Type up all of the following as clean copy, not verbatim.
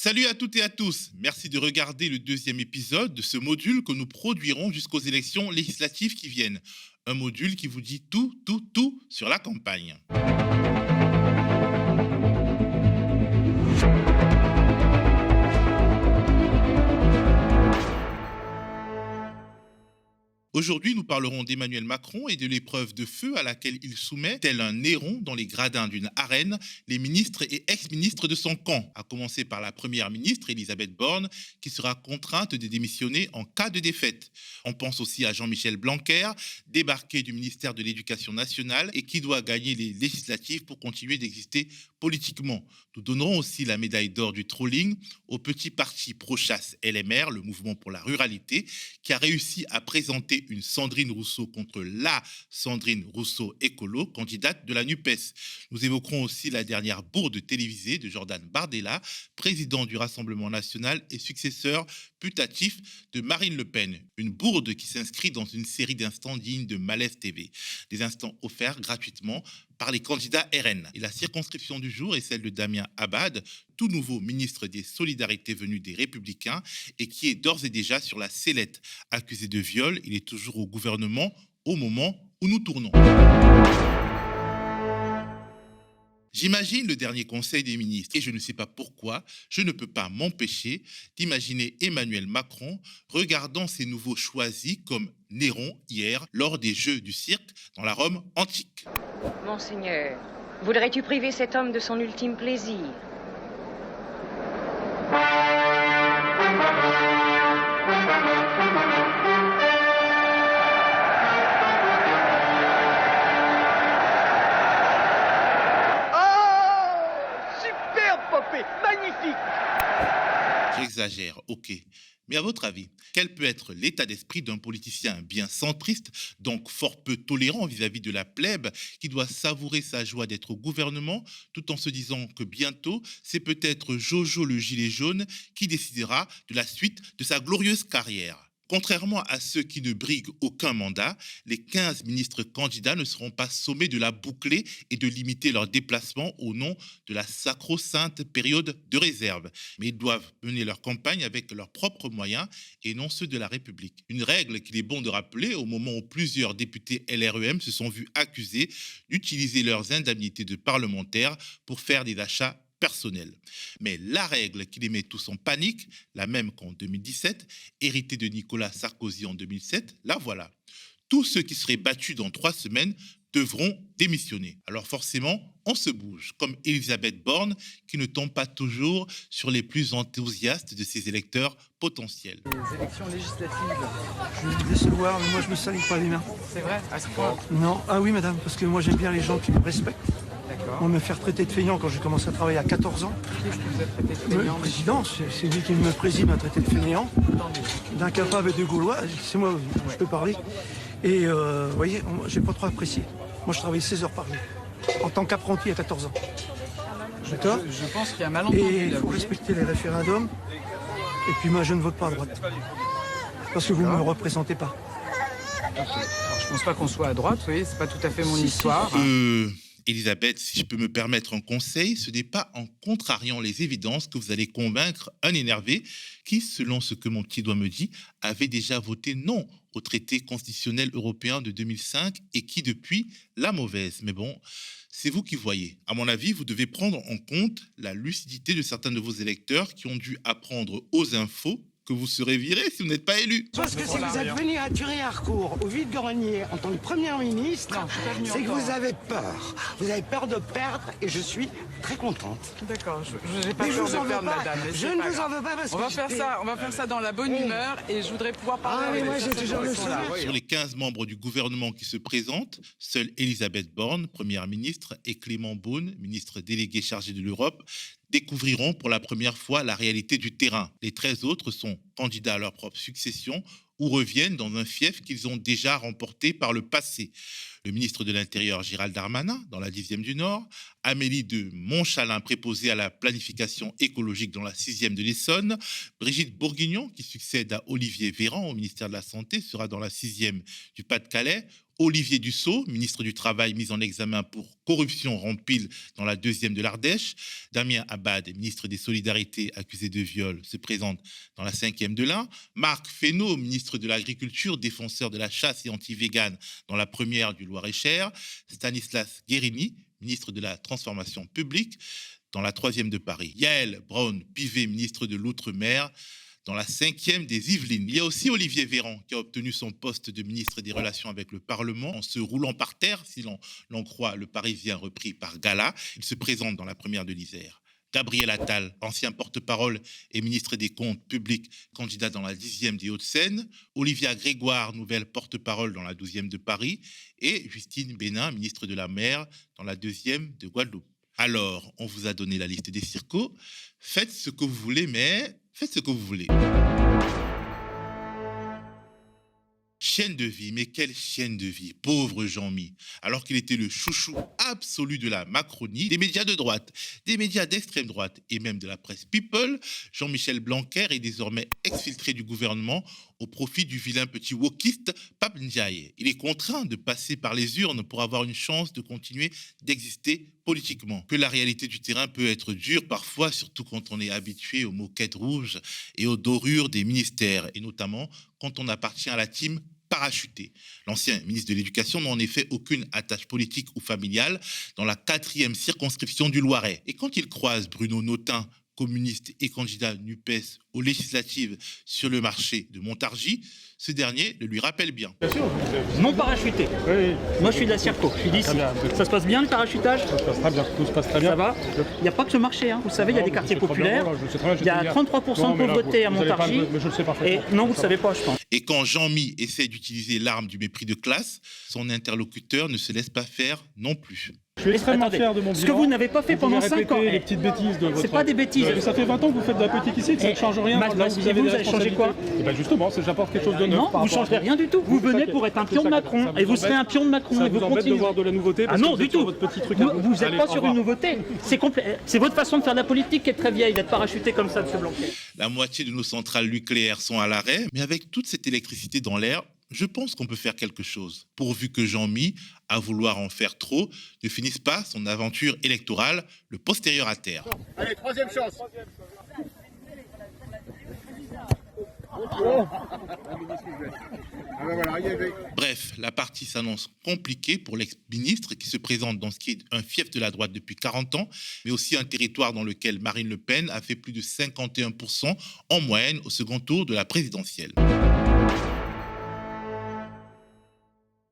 Salut à toutes et à tous. Merci de regarder le deuxième épisode de ce module que nous produirons jusqu'aux élections législatives qui viennent. Un module qui vous dit tout sur la campagne. Aujourd'hui, nous parlerons d'Emmanuel Macron et de l'épreuve de feu à laquelle il soumet, tel un néron dans les gradins d'une arène, les ministres et ex-ministres de son camp, à commencer par la première ministre, Elisabeth Borne, qui sera contrainte de démissionner en cas de défaite. On pense aussi à Jean-Michel Blanquer, débarqué du ministère de l'Éducation nationale et qui doit gagner les législatives pour continuer d'exister politiquement. Nous donnerons aussi la médaille d'or du trolling au petit parti pro-chasse LMR, le mouvement pour la ruralité, qui a réussi à présenter une Sandrine Rousseau contre la Sandrine Rousseau écolo, candidate de la NUPES. Nous évoquerons aussi la dernière bourde télévisée de Jordan Bardella, président du Rassemblement national et successeur putatif de Marine Le Pen. Une bourde qui s'inscrit dans une série d'instants dignes de Malaise TV. Des instants offerts gratuitement par les candidats RN. Et la circonscription du jour est celle de Damien Abad, tout nouveau ministre des Solidarités venu des Républicains et qui est d'ores et déjà sur la sellette. Accusé de viol, il est toujours au gouvernement au moment où nous tournons. J'imagine le dernier conseil des ministres et je ne sais pas pourquoi, je ne peux pas m'empêcher d'imaginer Emmanuel Macron regardant ses nouveaux choisis comme Néron hier lors des Jeux du cirque dans la Rome antique. Monseigneur, voudrais-tu priver cet homme de son ultime plaisir? Magnifique! J'exagère, ok. Mais à votre avis, quel peut être l'état d'esprit d'un politicien bien centriste, donc fort peu tolérant vis-à-vis de la plèbe, qui doit savourer sa joie d'être au gouvernement, tout en se disant que bientôt, c'est peut-être Jojo le gilet jaune qui décidera de la suite de sa glorieuse carrière. Contrairement à ceux qui ne briguent aucun mandat, les 15 ministres candidats ne seront pas sommés de la boucler et de limiter leurs déplacements au nom de la sacro-sainte période de réserve. Mais ils doivent mener leur campagne avec leurs propres moyens et non ceux de la République. Une règle qu'il est bon de rappeler au moment où plusieurs députés LREM se sont vus accusés d'utiliser leurs indemnités de parlementaires pour faire des achats personnel. Mais la règle qui les met tous en panique, la même qu'en 2017, héritée de Nicolas Sarkozy en 2007, la voilà. Tous ceux qui seraient battus dans 3 semaines devront démissionner. Alors forcément, on se bouge, comme Elisabeth Borne, qui ne tombe pas toujours sur les plus enthousiastes de ses électeurs potentiels. Les élections législatives. Je vais vous décevoir, mais moi je me salis pas les mains. C'est vrai, à ce point. Non, ah oui madame, parce que moi j'aime bien les gens qui me respectent. D'accord. On me faire traiter de feignant quand j'ai commencé à travailler à 14 ans. Qu'est-ce que vous êtes traité de Le feignant? président, c'est lui qui me préside, m'a traité de feignant, d'incapable et de gaulois, c'est moi, je peux parler. Et vous voyez, j'ai pas trop apprécié. Moi je travaille 16 heures par jour, en tant qu'apprenti à 14 ans. D'accord. Je pense qu'il y a un malentendu. Et il là, faut vous voyez. respecter les référendums. Et puis moi je ne vote pas à droite. Parce que vous ne me représentez pas. Alors, je pense pas qu'on soit à droite, vous voyez, c'est pas tout à fait mon Si, si. histoire. Elisabeth, si je peux me permettre un conseil, ce n'est pas en contrariant les évidences que vous allez convaincre un énervé qui, selon ce que mon petit doigt me dit, avait déjà voté non au traité constitutionnel européen de 2005 et qui, depuis, la mauvaise. Mais bon, c'est vous qui voyez. À mon avis, vous devez prendre en compte la lucidité de certains de vos électeurs qui ont dû apprendre aux infos que vous serez viré si vous n'êtes pas élu. Parce que si vous êtes venu à Thury-Harcourt, au vide-grenier, en tant que Premier ministre, Non, je suis pas venu c'est que encore. vous avez peur. Vous avez peur de perdre et je suis très contente. D'accord, je n'ai pas Mais je peur vous en de veux perdre, pas. madame. mais Je c'est ne pas vous en grave. veux pas parce On que va faire j'étais- ça, on va faire ça dans la bonne humeur et je voudrais pouvoir parler. Ah, mais avec moi, les j'ai personnes toujours qui le sont là, sourire. voyez. Sur les 15 membres du gouvernement qui se présentent, seule Elisabeth Borne, première ministre, et Clément Beaune, ministre délégué chargé de l'Europe, découvriront pour la première fois la réalité du terrain. Les 13 autres sont candidats à leur propre succession ou reviennent dans un fief qu'ils ont déjà remporté par le passé. Le ministre de l'Intérieur Gérald Darmanin, dans la 10e du Nord, Amélie de Montchalin, préposée à la planification écologique dans la 6e de l'Essonne, Brigitte Bourguignon, qui succède à Olivier Véran au ministère de la Santé, sera dans la 6e du Pas-de-Calais, Olivier Dussopt, ministre du Travail, mis en examen pour corruption rempile dans la 2e de l'Ardèche. Damien Abad, ministre des Solidarités, accusé de viol, se présente dans la 5e de l'Ain. Marc Fesneau, ministre de l'Agriculture, défenseur de la chasse et anti-végane dans la 1re du Loir-et-Cher. Stanislas Guérini, ministre de la Transformation publique dans la 3e de Paris. Yael Braun-Pivet, ministre de l'Outre-mer, dans la 5e des Yvelines. Il y a aussi Olivier Véran qui a obtenu son poste de ministre des Relations avec le Parlement en se roulant par terre, si l'on croit le Parisien repris par Gala. Il se présente dans la 1re de l'Isère. Gabriel Attal, ancien porte-parole et ministre des Comptes publics, candidat dans la 10e des Hauts-de-Seine. Olivia Grégoire, nouvelle porte-parole dans la 12e de Paris. Et Justine Bénin, ministre de la Mer, dans la 2e de Guadeloupe. Alors, on vous a donné la liste des circos. Faites ce que vous voulez, mais faites ce que vous voulez. Chienne de vie, mais quelle chienne de vie, pauvre Jean-Mi. Alors qu'il était le chouchou absolu de la Macronie, des médias de droite, des médias d'extrême droite et même de la presse People, Jean-Michel Blanquer est désormais exfiltré du gouvernement au profit du vilain petit wokiste Pape Ndiaye. Il est contraint de passer par les urnes pour avoir une chance de continuer d'exister politiquement. Que la réalité du terrain peut être dure parfois, surtout quand on est habitué aux moquettes rouges et aux dorures des ministères, et notamment quand on appartient à la team parachuté. L'ancien ministre de l'Éducation n'a en effet aucune attache politique ou familiale dans la 4e circonscription du Loiret. Et quand il croise Bruno Notin, communiste et candidat NUPES aux législatives sur le marché de Montargis, ce dernier le lui rappelle bien. Non parachuté. Oui. Moi je suis de la Circo, je suis d'ici. Ça se passe bien le parachutage? Ça se passe très bien, tout se passe très bien. Ça va? Il n'y a pas que le marché, hein. Vous savez, il y a des quartiers populaires. Il y a 33% de pauvreté à Montargis. Mais je le sais parfaitement. Et non, vous ne le savez pas, je pense. Et quand Jean-Mi essaie d'utiliser l'arme du mépris de classe, son interlocuteur ne se laisse pas faire non plus. Je suis extrêmement Attendez, fier de mon bilan. ce que vous n'avez pas fait pendant 5 ans. Les petites bêtises de votre... C'est pas des bêtises. Ça fait 20 ans que vous faites de la politique ici, que ça ne change rien. Là où vous avez vous avez changé quoi? Et ben justement, j'apporte quelque chose de neuf. Non, vous ne changerez rien du tout. Vous venez pour être un pion de Macron. Et vous serez un pion de Macron. Ça Et vous vous embête de continuez. voir de la nouveauté? Ah non, du tout. Votre petit truc. Vous n'êtes pas sur une nouveauté. C'est votre façon de faire de la politique qui est très vieille, d'être parachuté comme ça, M. Blanquer. La moitié de nos centrales nucléaires sont à l'arrêt, mais avec toute cette électricité dans l'air, je pense qu'on peut faire quelque chose, pourvu que Jean-Mi, à vouloir en faire trop, ne finisse pas son aventure électorale, le postérieur à terre. Allez, 3e chance. Bref, la partie s'annonce compliquée pour l'ex-ministre qui se présente dans ce qui est un fief de la droite depuis 40 ans, mais aussi un territoire dans lequel Marine Le Pen a fait plus de 51% en moyenne au second tour de la présidentielle.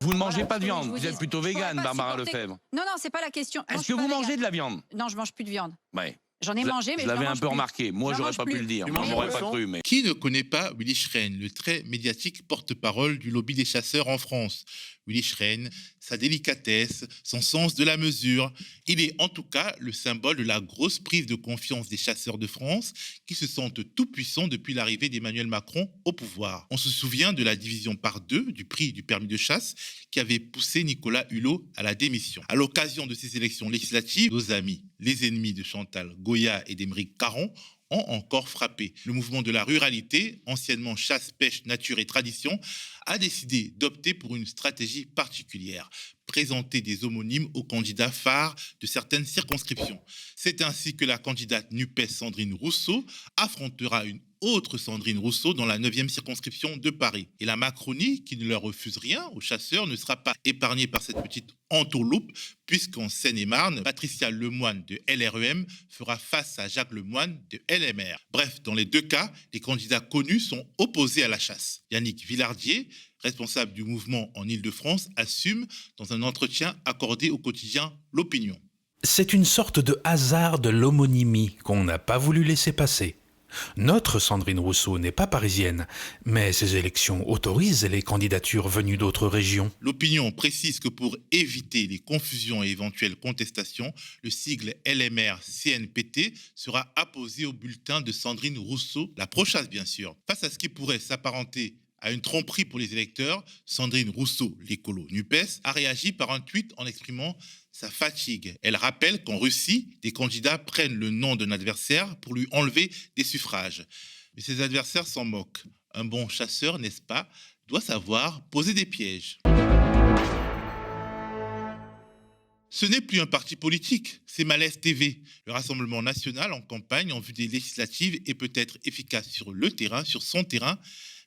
Vous ne mangez pas de viande, vous êtes plutôt végane, Barbara Lefebvre. Non, non, c'est pas la question. Est-ce que vous mangez de la viande? Non, je mange plus de viande. Ouais. J'en ai mangé, mais je l'avais un peu remarqué. Moi, j'aurais pas pu le dire. Moi, j'aurais pas cru. Mais qui ne connaît pas Willy Schrein, le très médiatique porte-parole du lobby des chasseurs en France? Willy Schrein, sa délicatesse, son sens de la mesure. Il est en tout cas le symbole de la grosse prise de confiance des chasseurs de France qui se sentent tout puissants depuis l'arrivée d'Emmanuel Macron au pouvoir. On se souvient de la division par 2 du prix du permis de chasse qui avait poussé Nicolas Hulot à la démission. À l'occasion de ces élections législatives, nos amis, les ennemis de Chantal Goya et d'Émeric Caron, ont encore frappé. Le mouvement de la ruralité, anciennement chasse, pêche, nature et tradition, a décidé d'opter pour une stratégie particulière, présenter des homonymes aux candidats phares de certaines circonscriptions. C'est ainsi que la candidate NUPES Sandrine Rousseau affrontera une autre Sandrine Rousseau dans la 9e circonscription de Paris. Et la Macronie, qui ne leur refuse rien aux chasseurs, ne sera pas épargnée par cette petite entourloupe, puisqu'en Seine-et-Marne, Patricia Lemoine de LREM fera face à Jacques Lemoine de LMR. Bref, dans les deux cas, les candidats connus sont opposés à la chasse. Yannick Villardier, responsable du mouvement en Île-de-France, assume dans un entretien accordé au quotidien L'Opinion. C'est une sorte de hasard de l'homonymie qu'on n'a pas voulu laisser passer. Notre Sandrine Rousseau n'est pas parisienne, mais ces élections autorisent les candidatures venues d'autres régions. L'Opinion précise que pour éviter les confusions et éventuelles contestations, le sigle LMR-CNPT sera apposé au bulletin de Sandrine Rousseau, la pro-chasse bien sûr. Face à ce qui pourrait s'apparenter à une tromperie pour les électeurs, Sandrine Rousseau, l'écolo NUPES, a réagi par un tweet en exprimant sa fatigue. Elle rappelle qu'en Russie, des candidats prennent le nom d'un adversaire pour lui enlever des suffrages. Mais ces adversaires s'en moquent. Un bon chasseur, n'est-ce pas, doit savoir poser des pièges. Ce n'est plus un parti politique, c'est Malaise TV. Le Rassemblement national en campagne en vue des législatives est peut-être efficace sur le terrain, sur son terrain,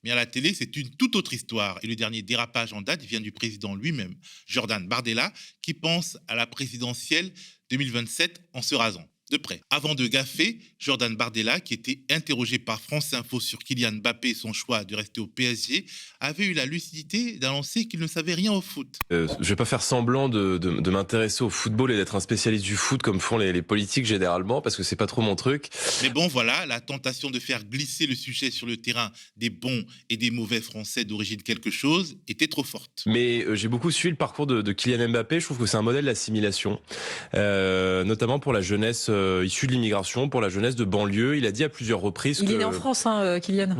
mais à la télé, c'est une toute autre histoire. Et le dernier dérapage en date vient du président lui-même, Jordan Bardella, qui pense à la présidentielle 2027 en se rasant de près. Avant de gaffer, Jordan Bardella, qui était interrogé par France Info sur Kylian Mbappé et son choix de rester au PSG, avait eu la lucidité d'annoncer qu'il ne savait rien au foot. Je vais pas faire semblant de m'intéresser au football et d'être un spécialiste du foot comme font les politiques généralement, parce que c'est pas trop mon truc. Mais bon, voilà, la tentation de faire glisser le sujet sur le terrain des bons et des mauvais Français d'origine quelque chose était trop forte. Mais j'ai beaucoup suivi le parcours de Kylian Mbappé. Je trouve que c'est un modèle d'assimilation, notamment pour la jeunesse issue de l'immigration, pour la jeunesse de banlieue. Il a dit à plusieurs reprises Il est né en France, hein, Kylian.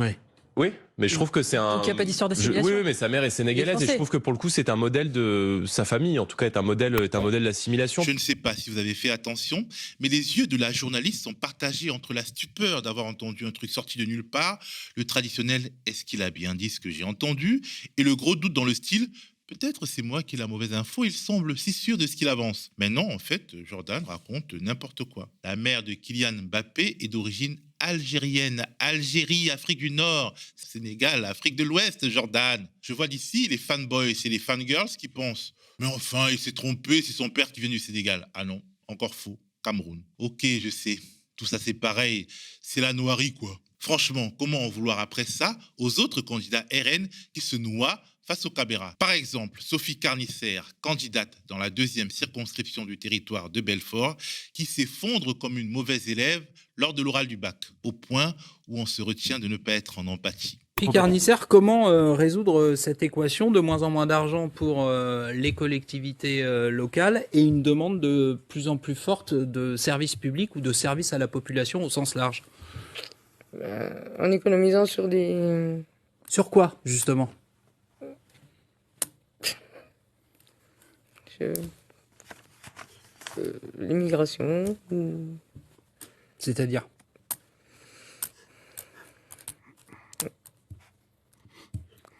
Oui, mais je trouve que c'est un... Donc il n'y a pas d'histoire d'assimilation. Oui, mais sa mère est sénégalaise et je trouve que pour le coup, c'est un modèle de sa famille, en tout cas, est un modèle d'assimilation. Je ne sais pas si vous avez fait attention, mais les yeux de la journaliste sont partagés entre la stupeur d'avoir entendu un truc sorti de nulle part, le traditionnel « est-ce qu'il a bien dit ce que j'ai entendu ?» et le gros doute dans le style « peut-être c'est moi qui ai la mauvaise info, il semble si sûr de ce qu'il avance. » Mais non, en fait, Jordan raconte n'importe quoi. La mère de Kylian Mbappé est d'origine algérienne. Algérie, Afrique du Nord, Sénégal, Afrique de l'Ouest, Jordan. Je vois d'ici les fanboys et les fangirls qui pensent « mais enfin, il s'est trompé, c'est son père qui vient du Sénégal. » Ah non, encore faux. Cameroun. Ok, je sais, tout ça c'est pareil, c'est la noirie quoi. Franchement, comment en vouloir après ça aux autres candidats RN qui se noient face au Cabera? Par exemple, Sophie Carnicer, candidate dans la 2e circonscription du territoire de Belfort, qui s'effondre comme une mauvaise élève lors de l'oral du bac, au point où on se retient de ne pas être en empathie. Sophie Carnicer, comment résoudre cette équation de moins en moins d'argent pour les collectivités locales et une demande de plus en plus forte de services publics ou de services à la population au sens large? En économisant sur des... Sur quoi, justement? L'immigration. C'est-à-dire?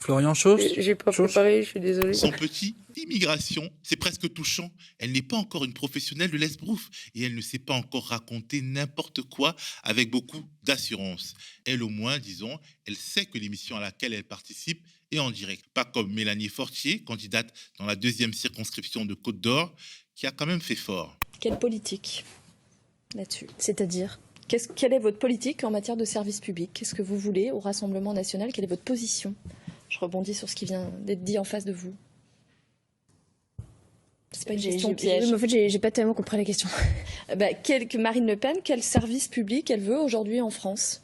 Florian Chauche? J'ai pas préparé, je suis désolé. Son petit, l'immigration, c'est presque touchant. Elle n'est pas encore une professionnelle de l'esbrouf et elle ne sait pas encore raconter n'importe quoi avec beaucoup d'assurance. Elle au moins, disons, elle sait que l'émission à laquelle elle participe est en direct. Pas comme Mélanie Fortier, candidate dans la 2e circonscription de Côte d'Or, qui a quand même fait fort. Quelle politique là-dessus? C'est-à-dire, quelle est votre politique en matière de service public? Qu'est-ce que vous voulez au Rassemblement national? Quelle est votre position? Je rebondis sur ce qui vient d'être dit en face de vous. C'est pas une question piège. Oui, mais en fait, j'ai pas tellement compris la question. Marine Le Pen, quel service public elle veut aujourd'hui en France?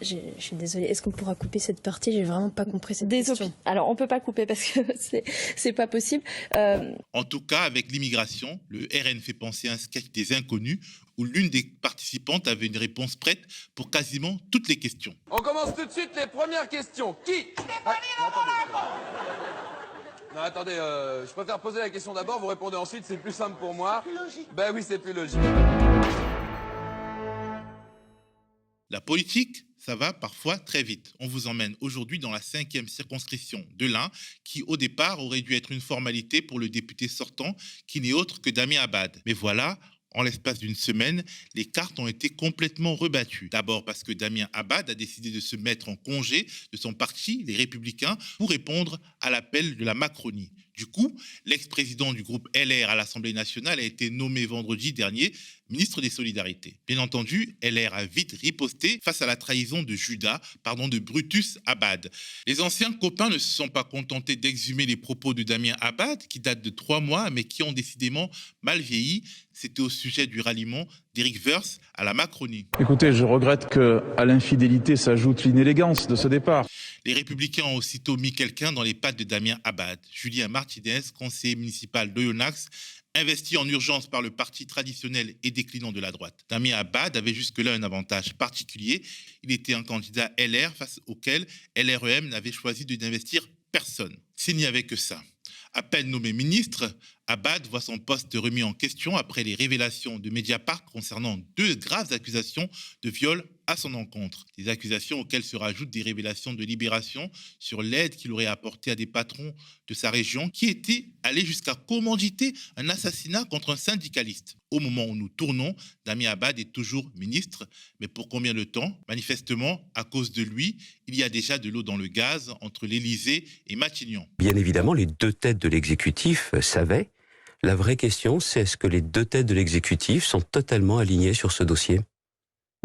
Je suis désolée. Est-ce qu'on pourra couper cette partie? J'ai vraiment pas compris cette question. Alors, on peut pas couper parce que c'est pas possible. En tout cas, avec l'immigration, le RN fait penser à un sketch des Inconnus où l'une des participantes avait une réponse prête pour quasiment toutes les questions. On commence tout de suite les premières questions. Qui? Non, attendez, je préfère poser la question d'abord, vous répondez ensuite, c'est plus simple pour moi. C'est plus logique. Ben oui, c'est plus logique. La politique, ça va parfois très vite. On vous emmène aujourd'hui dans la 5e circonscription de l'Ain, qui au départ aurait dû être une formalité pour le député sortant, qui n'est autre que Damien Abad. Mais voilà, en l'espace d'une semaine, les cartes ont été complètement rebattues. D'abord parce que Damien Abad a décidé de se mettre en congé de son parti, les Républicains, pour répondre à l'appel de la Macronie. Du coup, l'ex-président du groupe LR à l'Assemblée nationale a été nommé vendredi dernier ministre des Solidarités. Bien entendu, LR a vite riposté face à la trahison de Brutus Abad. Les anciens copains ne se sont pas contentés d'exhumer les propos de Damien Abad, qui datent de 3 mois, mais qui ont décidément mal vieilli. C'était au sujet du ralliement d'Éric Woerth à la Macronie. Écoutez, je regrette qu'à l'infidélité s'ajoute l'inélégance de ce départ. Les Républicains ont aussitôt mis quelqu'un dans les pattes de Damien Abad. Julien Martinez, conseiller municipal d'Oyonnax, investi en urgence par le parti traditionnel et déclinant de la droite. Damien Abad avait jusque-là un avantage particulier. Il était un candidat LR face auquel LREM n'avait choisi d'investir personne. S'il n'y avait que ça. À peine nommé ministre, Abad voit son poste remis en question après les révélations de Mediapart concernant 2 graves accusations de viol à son encontre. Des accusations auxquelles se rajoutent des révélations de Libération sur l'aide qu'il aurait apportée à des patrons de sa région qui étaient allés jusqu'à commanditer un assassinat contre un syndicaliste. Au moment où nous tournons, Damien Abad est toujours ministre, mais pour combien de temps ? Manifestement, à cause de lui, il y a déjà de l'eau dans le gaz entre l'Élysée et Matignon. Bien évidemment, les 2 têtes de l'exécutif savaient. La vraie question, c'est est-ce que les 2 têtes de l'exécutif sont totalement alignées sur ce dossier ?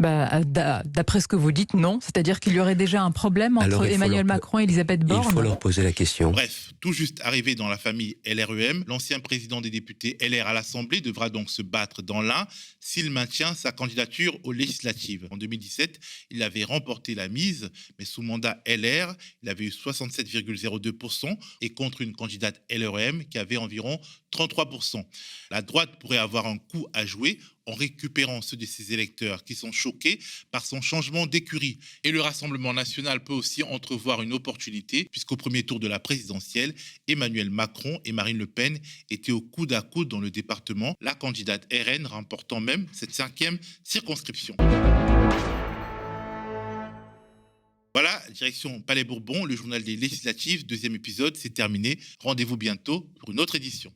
D'après ce que vous dites, non. C'est-à-dire qu'il y aurait déjà un problème entre Emmanuel Macron et Elisabeth Borne. Il faut leur poser la question. Bref, tout juste arrivé dans la famille LREM, l'ancien président des députés LR à l'Assemblée devra donc se battre dans l'Ain s'il maintient sa candidature aux législatives. En 2017, il avait remporté la mise, mais sous mandat LR, il avait eu 67,02% et contre une candidate LREM qui avait environ 33%. La droite pourrait avoir un coup à jouer en récupérant ceux de ses électeurs qui sont choqués par son changement d'écurie. Et le Rassemblement national peut aussi entrevoir une opportunité, puisqu'au premier tour de la présidentielle, Emmanuel Macron et Marine Le Pen étaient au coude à coude dans le département, la candidate RN remportant même cette 5e circonscription. Voilà, direction Palais Bourbon, le journal des législatives, 2e épisode, c'est terminé. Rendez-vous bientôt pour une autre édition.